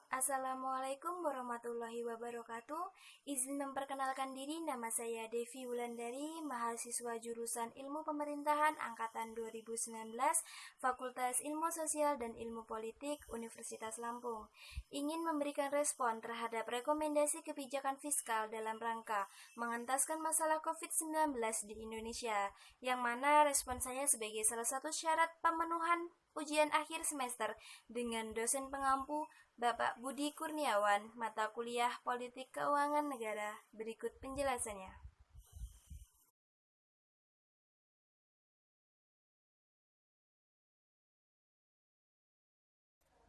Assalamualaikum warahmatullahi wabarakatuh. Izin memperkenalkan diri, nama saya Devi Wulandari, mahasiswa jurusan Ilmu Pemerintahan Angkatan 2019, Fakultas Ilmu Sosial dan Ilmu Politik, Universitas Lampung. Ingin memberikan respon terhadap rekomendasi kebijakan fiskal dalam rangka mengentaskan masalah COVID-19 di Indonesia, yang mana respon saya sebagai salah satu syarat pemenuhan ujian akhir semester dengan dosen pengampu Bapak Budi Kurniawan, mata kuliah Politik Keuangan Negara. Berikut penjelasannya.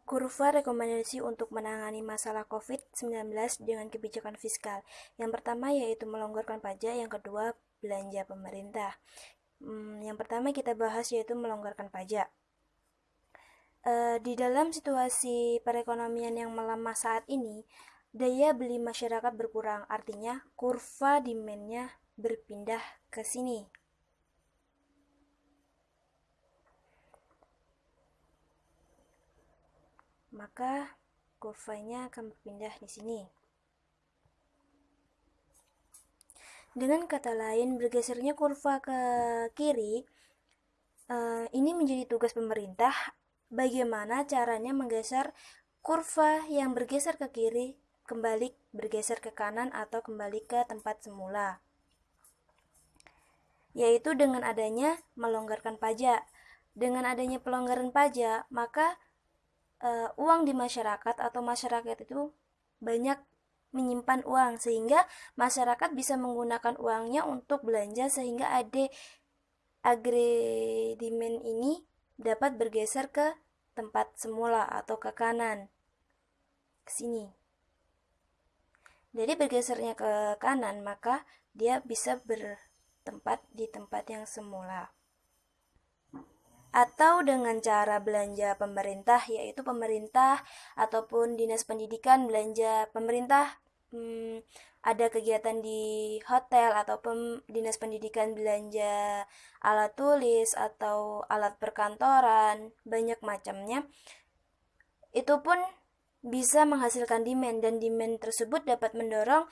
Kurva rekomendasi untuk menangani masalah COVID-19 dengan kebijakan fiskal. Yang pertama yaitu melonggarkan pajak, yang kedua belanja pemerintah. Yang pertama kita bahas yaitu melonggarkan pajak. Di dalam situasi perekonomian yang melemah saat ini, daya beli masyarakat berkurang, artinya kurva demand-nya berpindah ke sini. Maka kurvanya akan berpindah di sini. Dengan kata lain, bergesernya kurva ke kiri, ini menjadi tugas pemerintah. Bagaimana caranya menggeser kurva yang bergeser ke kiri kembali bergeser ke kanan atau kembali ke tempat semula, yaitu dengan adanya melonggarkan pajak. Dengan adanya pelonggaran pajak, maka uang di masyarakat atau masyarakat itu banyak menyimpan uang, sehingga masyarakat bisa menggunakan uangnya untuk belanja, sehingga agredimen ini dapat bergeser ke tempat semula atau ke kanan, ke sini. Jadi bergesernya ke kanan, maka dia bisa bertempat di tempat yang semula. Atau dengan cara belanja pemerintah, yaitu pemerintah ataupun dinas pendidikan belanja pemerintah, ada kegiatan di hotel ataupun dinas pendidikan belanja alat tulis atau alat perkantoran, banyak macamnya. Itu pun bisa menghasilkan demand, dan demand tersebut dapat mendorong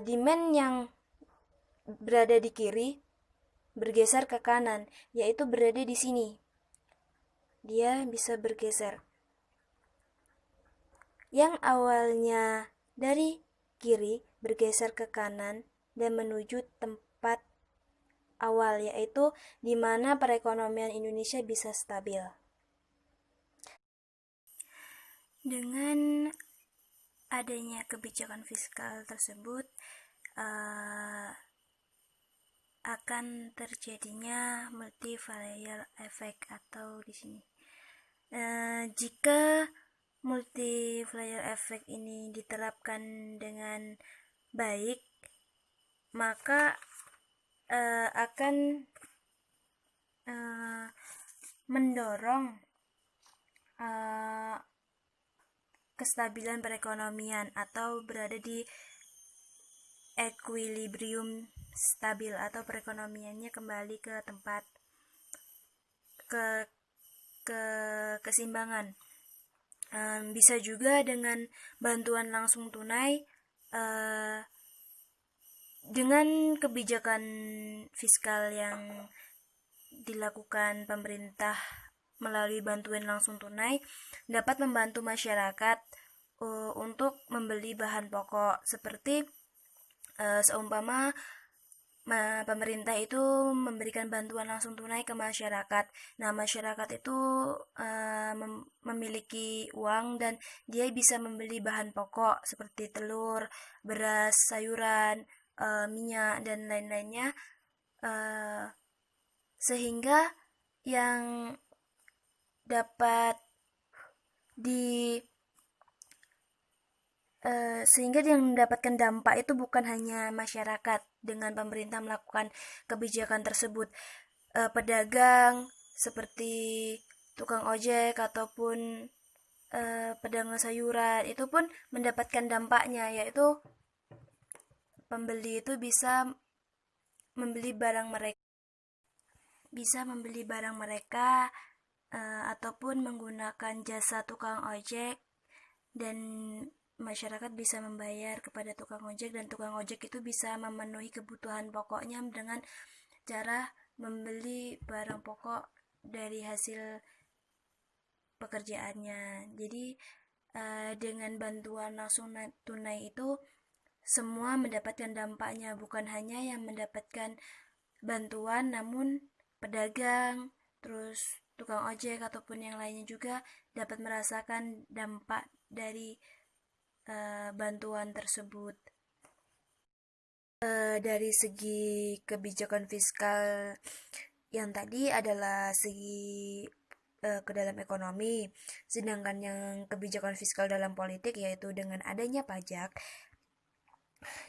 demand yang berada di kiri bergeser ke kanan, yaitu berada di sini. Dia bisa bergeser. Yang awalnya dari kiri bergeser ke kanan dan menuju tempat awal, yaitu di mana perekonomian Indonesia bisa stabil. Dengan adanya kebijakan fiskal tersebut, akan terjadinya multiplier effect atau di sini. Jika multiplier effect ini diterapkan dengan baik, maka akan mendorong kestabilan perekonomian atau berada di equilibrium stabil, atau perekonomiannya kembali ke tempat ke keseimbangan. Bisa juga dengan bantuan langsung tunai. Dengan kebijakan fiskal yang dilakukan pemerintah melalui bantuan langsung tunai dapat membantu masyarakat untuk membeli bahan pokok, seperti seumpama pemerintah itu memberikan bantuan langsung tunai ke masyarakat. Nah, masyarakat itu memiliki uang dan dia bisa membeli bahan pokok seperti telur, beras, sayuran, minyak, dan lain-lainnya, sehingga yang dapat sehingga yang mendapatkan dampak itu bukan hanya masyarakat dengan pemerintah melakukan kebijakan tersebut. Pedagang seperti tukang ojek ataupun pedagang sayuran itu pun mendapatkan dampaknya, yaitu pembeli itu bisa membeli barang mereka ataupun menggunakan jasa tukang ojek dan masyarakat bisa membayar kepada tukang ojek, dan tukang ojek itu bisa memenuhi kebutuhan pokoknya dengan cara membeli barang pokok dari hasil pekerjaannya. Jadi dengan bantuan langsung tunai itu semua mendapatkan dampaknya, bukan hanya yang mendapatkan bantuan, namun pedagang, terus tukang ojek ataupun yang lainnya juga dapat merasakan dampak dari bantuan tersebut. Dari segi kebijakan fiskal yang tadi adalah segi ke dalam ekonomi, sedangkan yang kebijakan fiskal dalam politik yaitu dengan adanya pajak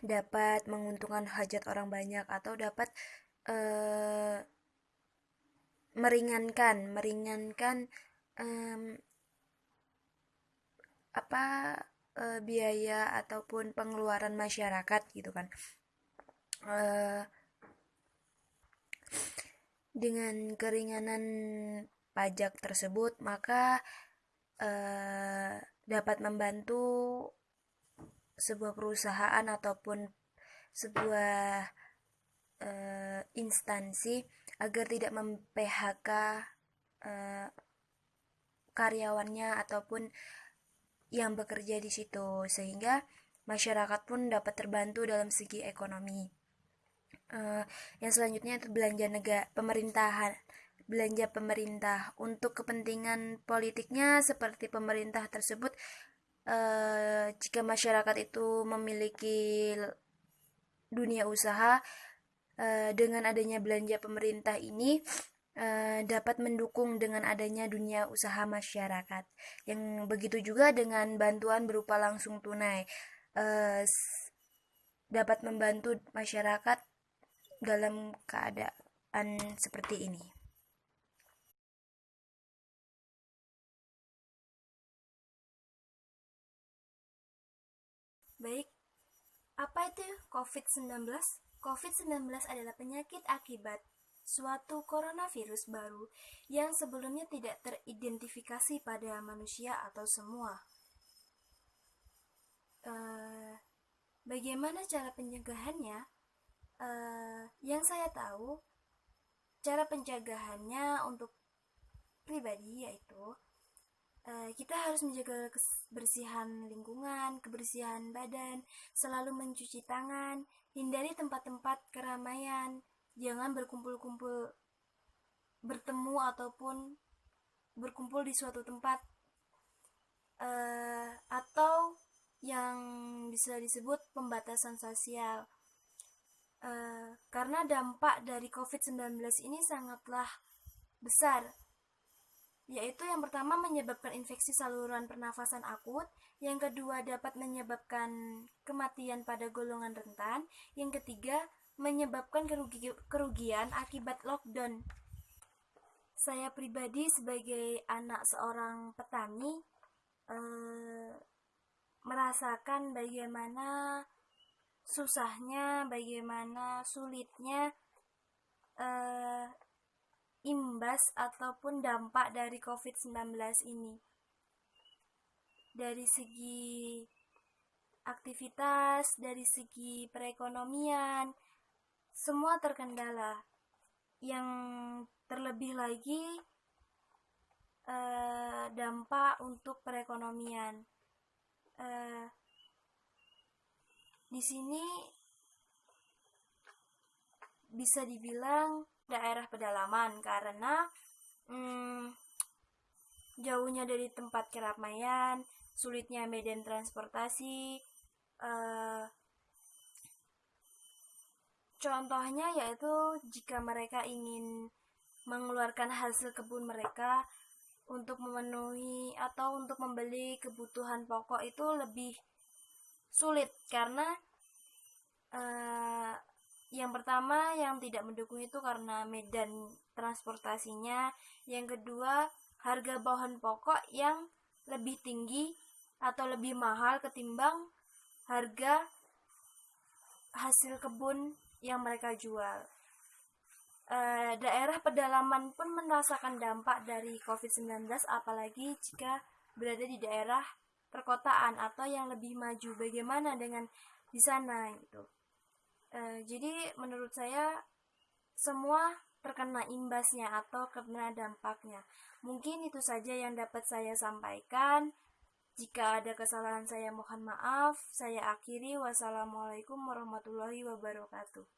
dapat menguntungkan hajat orang banyak atau dapat meringankan biaya ataupun pengeluaran masyarakat gitu kan. Dengan keringanan pajak tersebut maka dapat membantu sebuah perusahaan ataupun sebuah instansi agar tidak mem-PHK karyawannya ataupun yang bekerja di situ, sehingga masyarakat pun dapat terbantu dalam segi ekonomi. Yang selanjutnya itu belanja pemerintah untuk kepentingan politiknya, seperti pemerintah tersebut jika masyarakat itu memiliki dunia usaha, dengan adanya belanja pemerintah ini dapat mendukung dengan adanya dunia usaha masyarakat. Yang begitu juga dengan bantuan berupa langsung tunai dapat membantu masyarakat dalam keadaan seperti ini. Baik, apa itu COVID-19? COVID-19 adalah penyakit akibat suatu coronavirus baru yang sebelumnya tidak teridentifikasi pada manusia atau semua. Bagaimana cara pencegahannya? Yang saya tahu, cara pencegahannya untuk pribadi yaitu kita harus menjaga kebersihan lingkungan, kebersihan badan, selalu mencuci tangan, hindari tempat-tempat keramaian, jangan berkumpul-kumpul, bertemu ataupun berkumpul di suatu tempat, atau yang bisa disebut pembatasan sosial. Karena dampak dari COVID-19 ini sangatlah besar, yaitu yang pertama menyebabkan infeksi saluran pernafasan akut, yang kedua dapat menyebabkan kematian pada golongan rentan, yang ketiga menyebabkan kerugian akibat lockdown. Saya pribadi sebagai anak seorang petani merasakan bagaimana susahnya, bagaimana sulitnya imbas ataupun dampak dari COVID-19 ini. Dari segi aktivitas, dari segi perekonomian, semua terkendala. Yang terlebih lagi dampak untuk perekonomian. Di sini bisa dibilang daerah pedalaman karena jauhnya dari tempat keramaian, sulitnya medan transportasi. Contohnya yaitu jika mereka ingin mengeluarkan hasil kebun mereka untuk memenuhi atau untuk membeli kebutuhan pokok itu lebih sulit karena yang pertama yang tidak mendukung itu karena medan transportasinya, yang kedua harga bahan pokok yang lebih tinggi atau lebih mahal ketimbang harga hasil kebun yang mereka jual. Daerah pedalaman pun merasakan dampak dari COVID-19, apalagi jika berada di daerah perkotaan atau yang lebih maju. Bagaimana dengan di sana gitu. Jadi menurut saya semua terkena imbasnya atau kena dampaknya. Mungkin itu saja yang dapat saya sampaikan. Jika ada kesalahan saya mohon maaf. Saya akhiri. Wassalamualaikum warahmatullahi wabarakatuh.